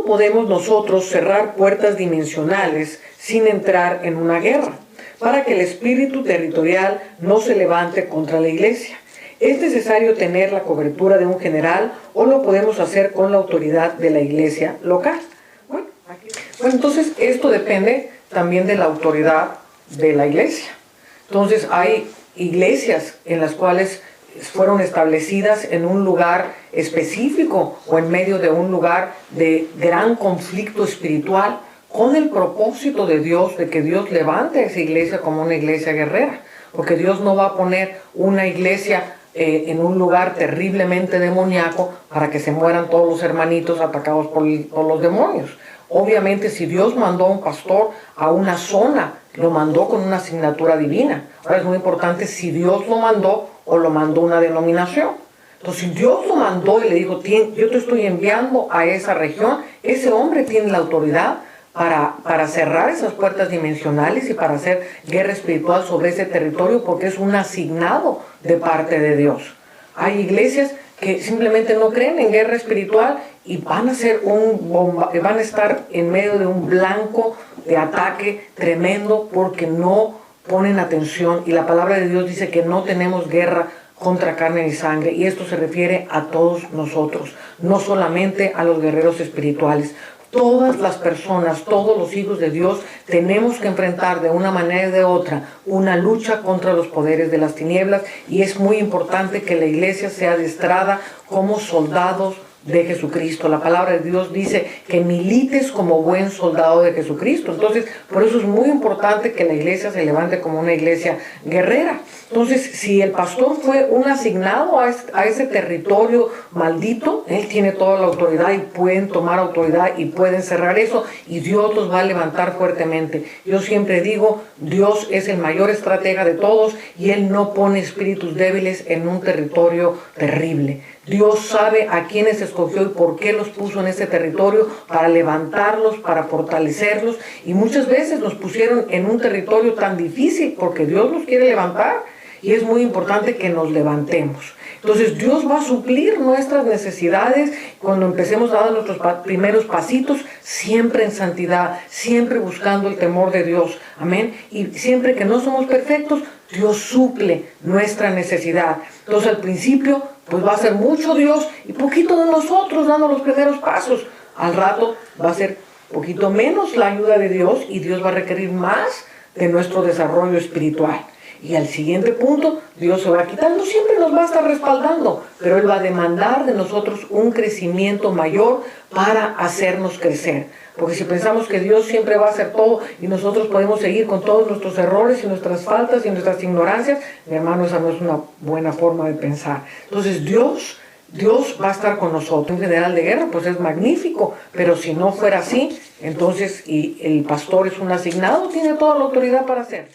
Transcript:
¿Cómo podemos nosotros cerrar puertas dimensionales sin entrar en una guerra, para que el espíritu territorial no se levante contra la iglesia? ¿Es necesario tener la cobertura de un general o lo podemos hacer con la autoridad de la iglesia local? Bueno, entonces esto depende también de la autoridad de la iglesia. Entonces hay iglesias en las cuales fueron establecidas en un lugar específico o en medio de un lugar de gran conflicto espiritual, con el propósito de Dios, de que Dios levante a esa iglesia como una iglesia guerrera, porque Dios no va a poner una iglesia en un lugar terriblemente demoníaco para que se mueran todos los hermanitos atacados por los demonios. Obviamente, si Dios mandó a un pastor a una zona, lo mandó con una asignatura divina. Ahora es muy importante si Dios lo mandó o lo mandó una denominación. Entonces, si Dios lo mandó y le dijo, yo te estoy enviando a esa región, ese hombre tiene la autoridad para cerrar esas puertas dimensionales y para hacer guerra espiritual sobre ese territorio, porque es un asignado de parte de Dios. Hay iglesias que simplemente no creen en guerra espiritual y van a estar en medio de un blanco de ataque tremendo porque no ponen atención. Y la palabra de Dios dice que no tenemos guerra contra carne y sangre, y esto se refiere a todos nosotros, no solamente a los guerreros espirituales. Todas las personas, todos los hijos de Dios, tenemos que enfrentar de una manera o de otra una lucha contra los poderes de las tinieblas, y es muy importante que la iglesia sea adiestrada como soldados de Jesucristo. La palabra de Dios dice que milites como buen soldado de Jesucristo. Entonces, por eso es muy importante que la iglesia se levante como una iglesia guerrera. Entonces, si el pastor fue un asignado a ese territorio maldito, él tiene toda la autoridad y pueden tomar autoridad y pueden cerrar eso, y Dios los va a levantar fuertemente. Yo siempre digo, Dios es el mayor estratega de todos y Él no pone espíritus débiles en un territorio terrible. Dios sabe a quiénes escogió y por qué los puso en ese territorio, para levantarlos, para fortalecerlos, y muchas veces nos pusieron en un territorio tan difícil porque Dios los quiere levantar, y es muy importante que nos levantemos. Entonces Dios va a suplir nuestras necesidades cuando empecemos a dar nuestros primeros pasitos, siempre en santidad, siempre buscando el temor de Dios. Amén. Y siempre que no somos perfectos, Dios suple nuestra necesidad. Entonces al principio pues va a ser mucho Dios y poquito de nosotros dando los primeros pasos. Al rato va a ser poquito menos la ayuda de Dios y Dios va a requerir más de nuestro desarrollo espiritual. Y al siguiente punto, Dios se va quitando, siempre nos va a estar respaldando, pero Él va a demandar de nosotros un crecimiento mayor para hacernos crecer. Porque si pensamos que Dios siempre va a hacer todo y nosotros podemos seguir con todos nuestros errores y nuestras faltas y nuestras ignorancias, mi hermano, esa no es una buena forma de pensar. Entonces Dios va a estar con nosotros. Un general de guerra pues es magnífico, pero si no fuera así, entonces y el pastor es un asignado, tiene toda la autoridad para hacerlo.